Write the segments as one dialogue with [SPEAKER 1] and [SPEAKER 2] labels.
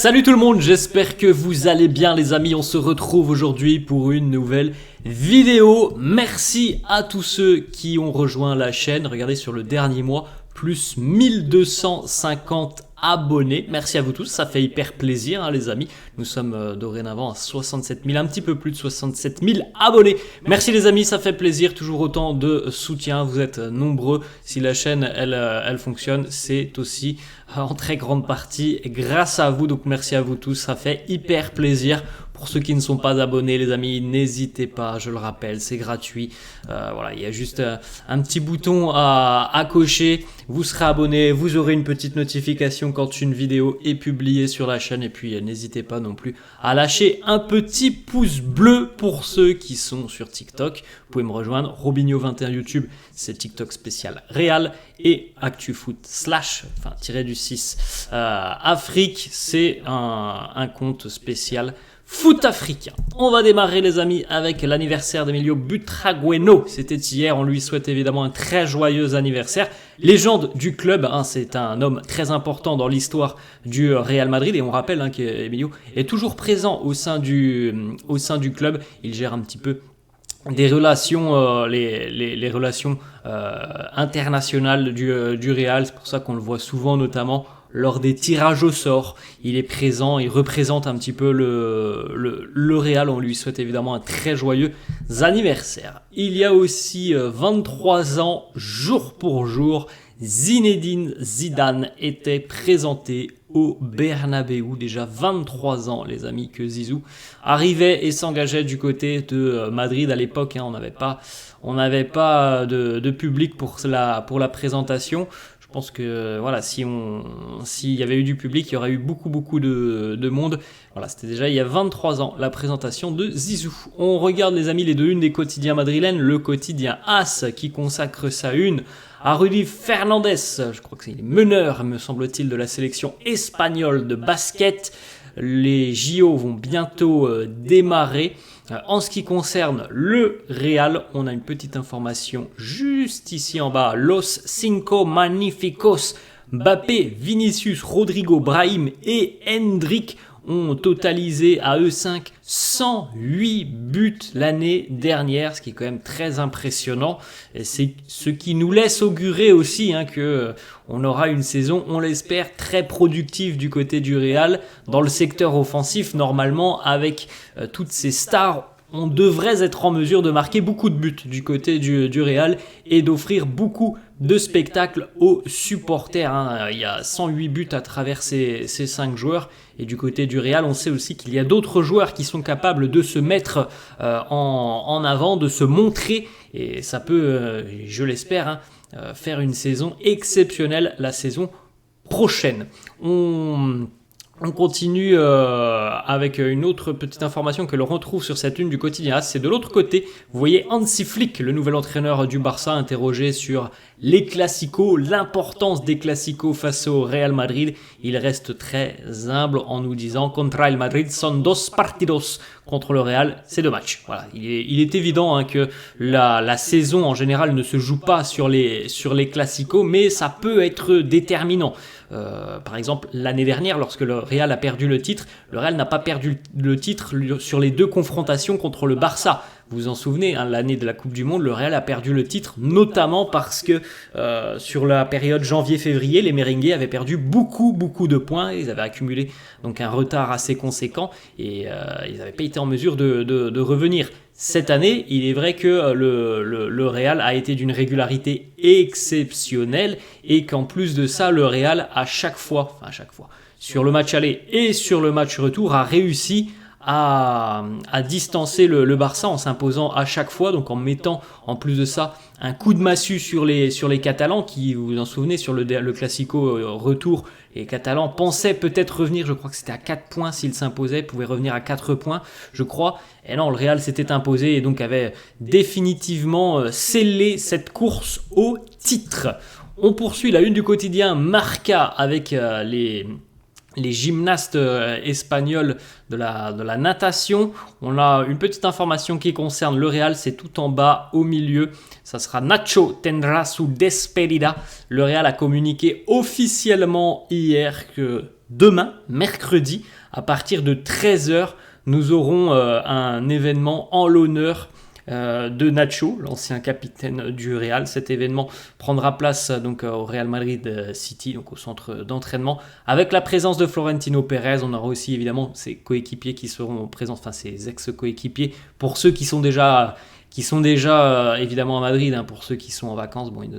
[SPEAKER 1] Salut tout le monde, j'espère que vous allez bien les amis, on se retrouve aujourd'hui pour une nouvelle vidéo. Merci à tous ceux qui ont rejoint la chaîne, regardez sur le dernier mois, plus 1250 abonnés. Merci à vous tous, ça fait hyper plaisir les amis. Nous sommes dorénavant à 67 000, un petit peu plus de 67 000 abonnés. Merci les amis, ça fait plaisir, toujours autant de soutien, vous êtes nombreux. Si la chaîne elle fonctionne, c'est aussi en très grande partie grâce à vous. Donc merci à vous tous, ça fait hyper plaisir. Pour ceux qui ne sont pas abonnés les amis, n'hésitez pas, je le rappelle, c'est gratuit. Voilà, il y a juste un petit bouton à cocher. Vous serez abonné, vous aurez une petite notification quand une vidéo est publiée sur la chaîne. Et puis n'hésitez pas non plus à lâcher un petit pouce bleu pour ceux qui sont sur TikTok. Vous pouvez me rejoindre, Robinho21 YouTube, c'est TikTok spécial Real. Et ActuFoot /-du6 Afrique, c'est un compte spécial foot africain. On va démarrer les amis avec l'anniversaire d'Emilio Butragueño. C'était hier, on lui souhaite évidemment un très joyeux anniversaire. Légende du club, c'est un homme très important dans l'histoire du Real Madrid. Et on rappelle qu'Emilio est toujours présent au sein du club. Il gère un petit peu des relations, les relations internationales du Real. C'est pour ça qu'on le voit souvent notamment lors des tirages au sort. Il est présent, il représente un petit peu le Real. On lui souhaite évidemment un très joyeux anniversaire. Il y a aussi 23 ans, jour pour jour, Zinedine Zidane était présenté au Bernabéu. Déjà 23 ans les amis que Zizou arrivait et s'engageait du côté de Madrid. À l'époque on n'avait pas de public pour la présentation. Je pense que voilà, s'il y avait eu du public, il y aurait eu beaucoup de monde. Voilà, c'était déjà il y a 23 ans la présentation de Zizou. On regarde les amis les deux unes des quotidiens madrilènes. Le quotidien AS qui consacre sa une à Rudy Fernandez. Je crois que c'est le meneur, me semble-t-il, de la sélection espagnole de basket. Les JO vont bientôt démarrer. En ce qui concerne le Real, on a une petite information juste ici en bas. Los Cinco Magnificos, Mbappé, Vinicius, Rodrigo, Brahim et Hendrick ont totalisé à eux 5 108 buts l'année dernière, ce qui est quand même très impressionnant. Et c'est ce qui nous laisse augurer aussi que on aura une saison, on l'espère, très productive du côté du Real. Dans le secteur offensif, normalement, avec toutes ces stars, on devrait être en mesure de marquer beaucoup de buts du côté du Real et d'offrir beaucoup de spectacles aux supporters. Il y a 108 buts à travers ces 5 joueurs. Et du côté du Real, on sait aussi qu'il y a d'autres joueurs qui sont capables de se mettre en avant, de se montrer. Et ça peut, je l'espère, faire une saison exceptionnelle la saison prochaine. On continue avec une autre petite information que l'on retrouve sur cette une du quotidien. C'est de l'autre côté, vous voyez Hansi Flick, le nouvel entraîneur du Barça, interrogé sur les classicos, l'importance des classicos face au Real Madrid. Il reste très humble en nous disant « Contra el Madrid son dos partidos ». Contre le Real, c'est 2 matchs. Voilà, il est évident que la saison en général ne se joue pas sur les classicos, mais ça peut être déterminant. Par exemple, l'année dernière, lorsque le Real a perdu le titre, le Real n'a pas perdu le titre sur les 2 confrontations contre le Barça. Vous vous en souvenez, l'année de la Coupe du Monde, le Real a perdu le titre, notamment parce que sur la période janvier-février, les merengues avaient perdu beaucoup de points. Ils avaient accumulé donc un retard assez conséquent et ils n'avaient pas été en mesure de revenir. Cette année, il est vrai que le Real a été d'une régularité exceptionnelle et qu'en plus de ça, le Real à chaque fois, sur le match aller et sur le match retour, a réussi à distancer le Barça en s'imposant à chaque fois, donc en mettant en plus de ça un coup de massue sur les Catalans qui, vous vous en souvenez, sur le Classico retour, les Catalans pensaient peut-être revenir, je crois que c'était à 4 points s'ils s'imposaient, pouvaient revenir à 4 points, je crois, et non, le Real s'était imposé et donc avait définitivement scellé cette course au titre. On poursuit la une du quotidien Marca avec les gymnastes espagnols de la natation. On a une petite information qui concerne le Real, c'est tout en bas au milieu. Ça sera Nacho tendrá su despedida. Le Real a communiqué officiellement hier que demain, mercredi, à partir de 13h, nous aurons un événement en l'honneur de Nacho, l'ancien capitaine du Real. Cet événement prendra place donc au Real Madrid City, donc au centre d'entraînement, avec la présence de Florentino Pérez. On aura aussi évidemment ses coéquipiers qui seront présents, enfin ses ex-coéquipiers, pour ceux qui sont déjà évidemment à Madrid, hein. Pour ceux qui sont en vacances, bon, ils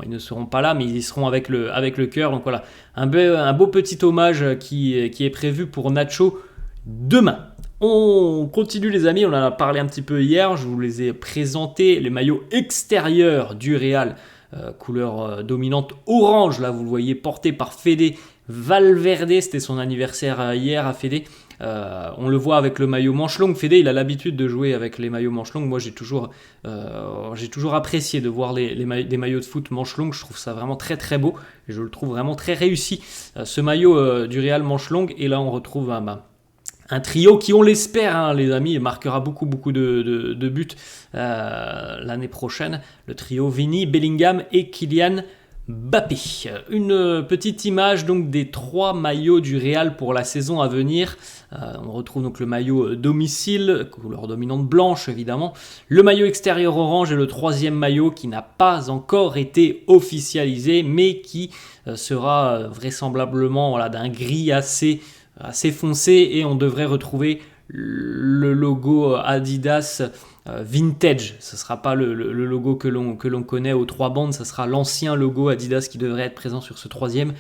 [SPEAKER 1] ne seront pas là, mais ils y seront avec le cœur. Donc voilà, un beau petit hommage qui est prévu pour Nacho demain. On continue les amis, on en a parlé un petit peu hier, je vous les ai présentés, les maillots extérieurs du Real, couleur dominante orange, là vous le voyez, porté par Fede Valverde, c'était son anniversaire hier à Fede. On le voit avec le maillot manche longue. Fede, il a l'habitude de jouer avec les maillots manche longue. Moi, j'ai toujours apprécié de voir des maillots de foot manche longue. Je trouve ça vraiment très très beau et je le trouve vraiment très réussi. Ce maillot du Real manche longue, et là on retrouve un trio qui, on l'espère, hein, les amis, marquera beaucoup de buts l'année prochaine. Le trio Vini, Bellingham et Kylian Mbappé. Une petite image donc des 3 maillots du Real pour la saison à venir. On retrouve donc le maillot domicile, couleur dominante blanche évidemment, le maillot extérieur orange et le 3e maillot qui n'a pas encore été officialisé mais qui sera vraisemblablement d'un gris assez foncé, et on devrait retrouver le logo Adidas vintage. Ce ne sera pas le logo que l'on connaît aux 3 bandes, ce sera l'ancien logo Adidas qui devrait être présent sur ce 3e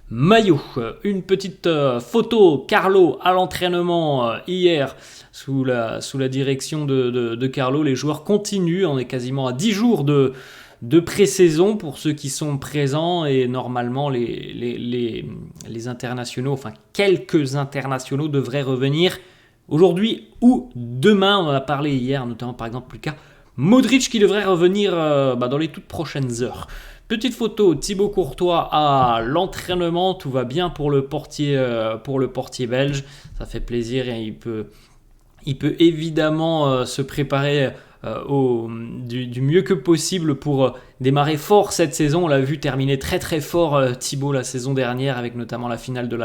[SPEAKER 1] maillot. Une petite photo, Carlo à l'entraînement hier sous la direction de Carlo. Les joueurs continuent, on est quasiment à 10 jours de pré-saison pour ceux qui sont présents, et normalement les internationaux, enfin quelques internationaux devraient revenir aujourd'hui ou demain. On en a parlé hier, notamment par exemple Luka Modric qui devrait revenir dans les toutes prochaines heures. Petite photo, Thibaut Courtois à l'entraînement, tout va bien pour le portier belge, ça fait plaisir, et il peut évidemment se préparer du mieux que possible pour démarrer fort cette saison. On l'a vu terminer très très fort Thibaut la saison dernière, avec notamment la finale de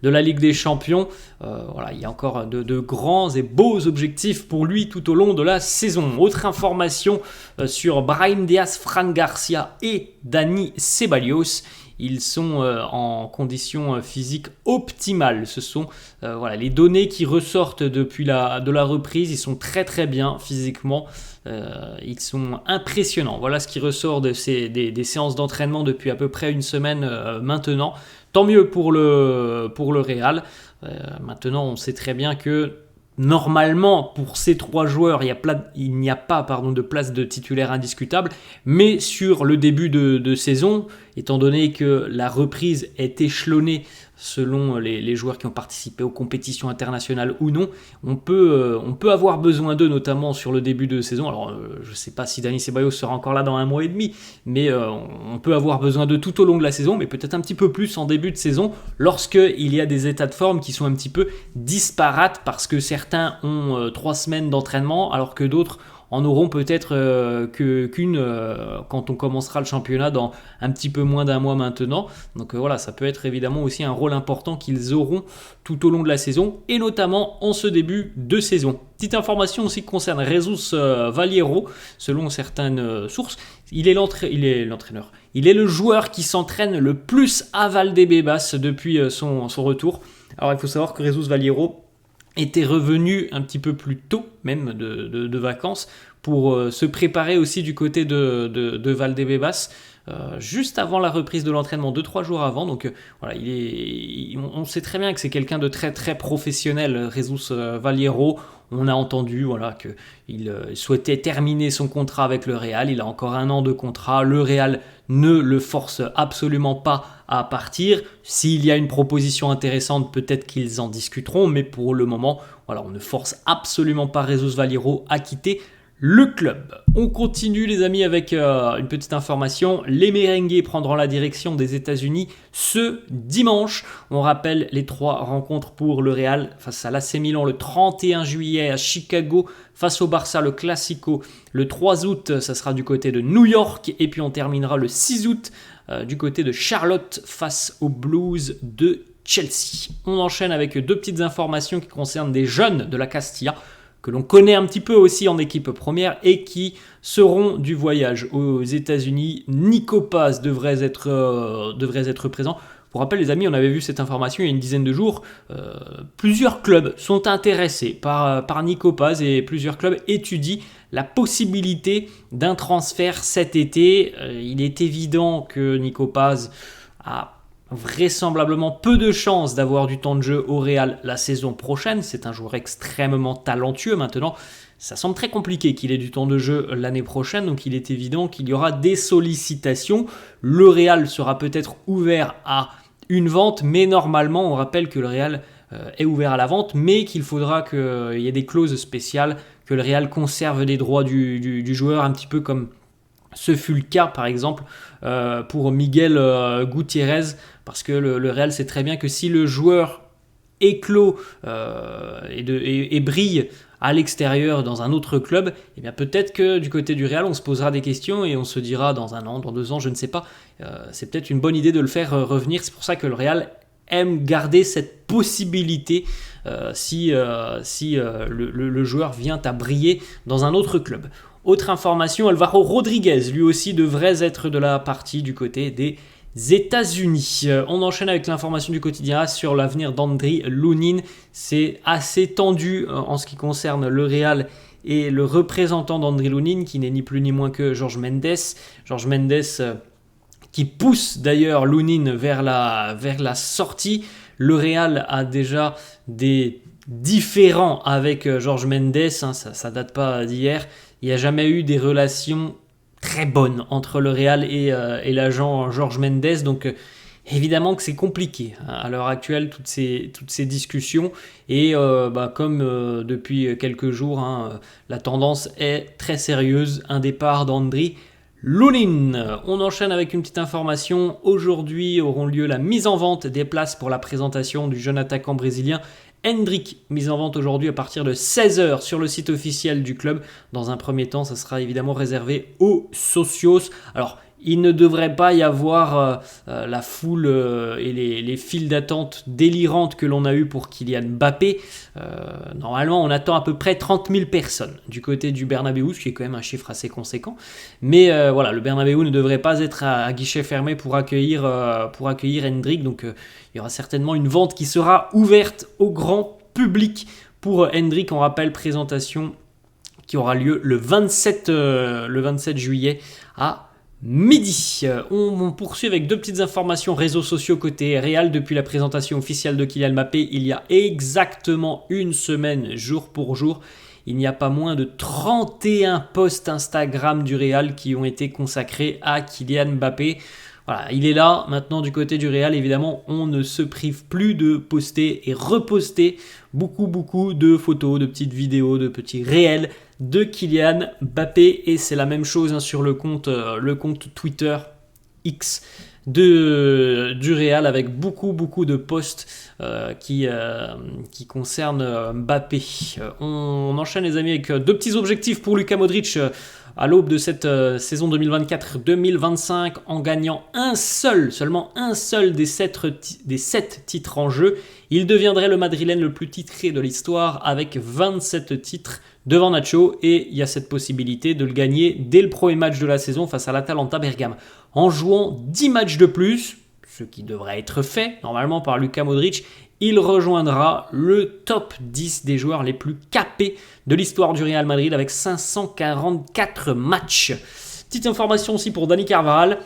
[SPEAKER 1] la Ligue des Champions. Il y a encore de grands et beaux objectifs pour lui tout au long de la saison. Autre information sur Brahim Diaz, Fran Garcia et Dani Ceballos. Ils sont en condition physique optimale. Ce sont les données qui ressortent depuis de la reprise. Ils sont très très bien physiquement. Ils sont impressionnants. Voilà ce qui ressort des séances d'entraînement depuis à peu près une semaine maintenant. Tant mieux pour le Real. Maintenant, on sait très bien que normalement, pour ces 3 joueurs, il n'y a pas de place de titulaire indiscutable. Mais sur le début de saison, étant donné que la reprise est échelonnée selon les joueurs qui ont participé aux compétitions internationales ou non, on peut avoir besoin d'eux, notamment sur le début de saison. Alors, je ne sais pas si Dani Ceballos sera encore là dans 1 mois et demi, mais on peut avoir besoin d'eux tout au long de la saison, mais peut-être un petit peu plus en début de saison, lorsqu'il y a des états de forme qui sont un petit peu disparates, parce que certains ont 3 semaines d'entraînement, alors que d'autres en auront peut-être qu'une quand on commencera le championnat dans un petit peu moins d'1 mois maintenant. Donc ça peut être évidemment aussi un rôle important qu'ils auront tout au long de la saison, et notamment en ce début de saison. Petite information aussi qui concerne Jesus Valiero. Selon certaines sources, il est l'entraîneur. Il est le joueur qui s'entraîne le plus à Valdebebas depuis son retour. Alors il faut savoir que Jesus Valiero était revenu un petit peu plus tôt même de vacances pour se préparer aussi du côté de Valdebebas, juste avant la reprise de l'entraînement, 2-3 jours avant. Donc on sait très bien que c'est quelqu'un de très très professionnel, Jesus Valiero. On a entendu qu'il souhaitait terminer son contrat avec le Real. Il a encore 1 an de contrat. Le Real ne le force absolument pas à partir. S'il y a une proposition intéressante, peut-être qu'ils en discuteront. Mais pour le moment, on ne force absolument pas Jesus Valiero à quitter le club. On continue les amis avec une petite information. Les Merengues prendront la direction des États-Unis ce dimanche. On rappelle les 3 rencontres pour le Real face à l'AC Milan le 31 juillet à Chicago, face au Barça le Classico le 3 août, ça sera du côté de New York, et puis on terminera le 6 août du côté de Charlotte face aux Blues de Chelsea. On enchaîne avec 2 petites informations qui concernent des jeunes de la Castilla, que l'on connaît un petit peu aussi en équipe première et qui seront du voyage aux États-Unis. Nico Paz devrait être présent. Pour rappel, les amis, on avait vu cette information il y a une dizaine de jours. Plusieurs clubs sont intéressés par Nico Paz et plusieurs clubs étudient la possibilité d'un transfert cet été. Il est évident que Nico Paz a vraisemblablement peu de chances d'avoir du temps de jeu au Real la saison prochaine. C'est un joueur extrêmement talentueux. Maintenant, ça semble très compliqué qu'il ait du temps de jeu l'année prochaine, donc il est évident qu'il y aura des sollicitations. Le Real sera peut-être ouvert à une vente, mais normalement, on rappelle que le Real est ouvert à la vente, mais qu'il faudra qu'il y ait des clauses spéciales, que le Real conserve les droits du joueur, un petit peu comme ce fut le cas, par exemple, pour Miguel Gutiérrez, parce que le Real sait très bien que si le joueur éclot et brille à l'extérieur dans un autre club, eh bien peut-être que du côté du Real, on se posera des questions et on se dira dans 1 an, dans 2 ans, je ne sais pas, c'est peut-être une bonne idée de le faire revenir. C'est pour ça que le Real aime garder cette possibilité si le joueur vient à briller dans un autre club. Autre information, Alvaro Rodriguez, lui aussi devrait être de la partie du côté des États-Unis. On enchaîne avec l'information du quotidien sur l'avenir d'Andriy Lunin. C'est assez tendu en ce qui concerne le Real et le représentant d'Andriy Lunin, qui n'est ni plus ni moins que Jorge Mendes. Jorge Mendes qui pousse d'ailleurs Lunin vers la sortie. Le Real a déjà des différends avec Jorge Mendes, ça date pas d'hier. Il n'y a jamais eu des relations très bonnes entre le Real et l'agent Jorge Mendes, donc évidemment que c'est compliqué à l'heure actuelle toutes ces discussions et comme depuis quelques jours, la tendance est très sérieuse, un départ d'Andriy Lunin. On enchaîne avec une petite information. Aujourd'hui auront lieu la mise en vente des places pour la présentation du jeune attaquant brésilien Endrick, mise en vente aujourd'hui à partir de 16h sur le site officiel du club. Dans un premier temps, ça sera évidemment réservé aux socios. Alors, il ne devrait pas y avoir la foule et les files d'attente délirantes que l'on a eues pour Kylian Mbappé. Normalement, on attend à peu près 30 000 personnes du côté du Bernabéu, ce qui est quand même un chiffre assez conséquent. Mais voilà, le Bernabéu ne devrait pas être à guichet fermé pour accueillir Endrick. Donc, il y aura certainement une vente qui sera ouverte au grand public pour Endrick. On rappelle, présentation qui aura lieu le 27 juillet à midi. On poursuit avec 2 petites informations réseaux sociaux côté Real. Depuis la présentation officielle de Kylian Mbappé, il y a exactement une semaine, jour pour jour, il n'y a pas moins de 31 posts Instagram du Real qui ont été consacrés à Kylian Mbappé. Voilà, il est là maintenant du côté du Real. Évidemment, on ne se prive plus de poster et reposter beaucoup de photos, de petites vidéos, de petits réels de Kylian Mbappé. Et c'est la même chose sur le compte Twitter X du Real avec beaucoup de posts qui concernent Mbappé. On enchaîne les amis avec 2 petits objectifs pour Luka Modric à l'aube de cette saison 2024-2025 en gagnant seulement un seul des 7 titres en jeu. Il deviendrait le Madrilène le plus titré de l'histoire avec 27 titres devant Nacho et il y a cette possibilité de le gagner dès le premier match de la saison face à l'Atalanta Bergame. En jouant 10 matchs de plus, ce qui devrait être fait normalement par Luka Modric, il rejoindra le top 10 des joueurs les plus capés de l'histoire du Real Madrid avec 544 matchs. Petite information aussi pour Dani Carvajal,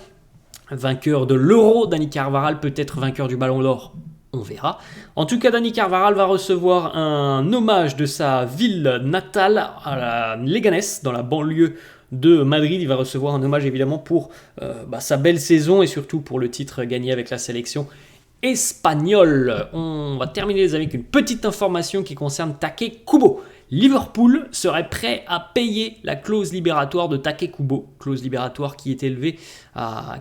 [SPEAKER 1] vainqueur de l'Euro. Dani Carvajal peut être vainqueur du Ballon d'Or, on verra. En tout cas, Dani Carvajal va recevoir un hommage de sa ville natale à la Leganés, dans la banlieue de Madrid. Il va recevoir un hommage évidemment pour sa belle saison et surtout pour le titre gagné avec la sélection espagnole. On va terminer les amis avec une petite information qui concerne Take Kubo. Liverpool serait prêt à payer la clause libératoire de Take Kubo, clause libératoire qui est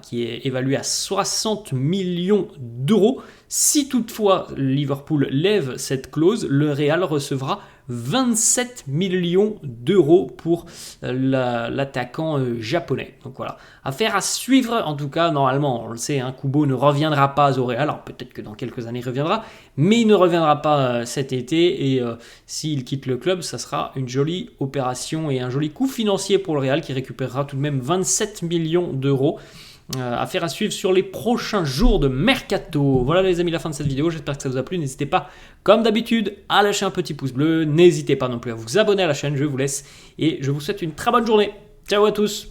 [SPEAKER 1] qui est évaluée à 60 millions d'euros. Si toutefois Liverpool lève cette clause, le Real recevra 27 millions d'euros pour l'attaquant japonais. Donc voilà, affaire à suivre. En tout cas, normalement, on le sait, Kubo ne reviendra pas au Real. Alors peut-être que dans quelques années il reviendra, mais il ne reviendra pas cet été. Et s'il quitte le club, ça sera une jolie opération et un joli coup financier pour le Real qui récupérera tout de même 27 millions d'euros. Affaire à suivre sur les prochains jours de Mercato. Voilà les amis, la fin de cette vidéo, j'espère que ça vous a plu. N'hésitez pas, comme d'habitude, à lâcher un petit pouce bleu. N'hésitez pas non plus à vous abonner à la chaîne, je vous laisse et je vous souhaite une très bonne journée. Ciao à tous.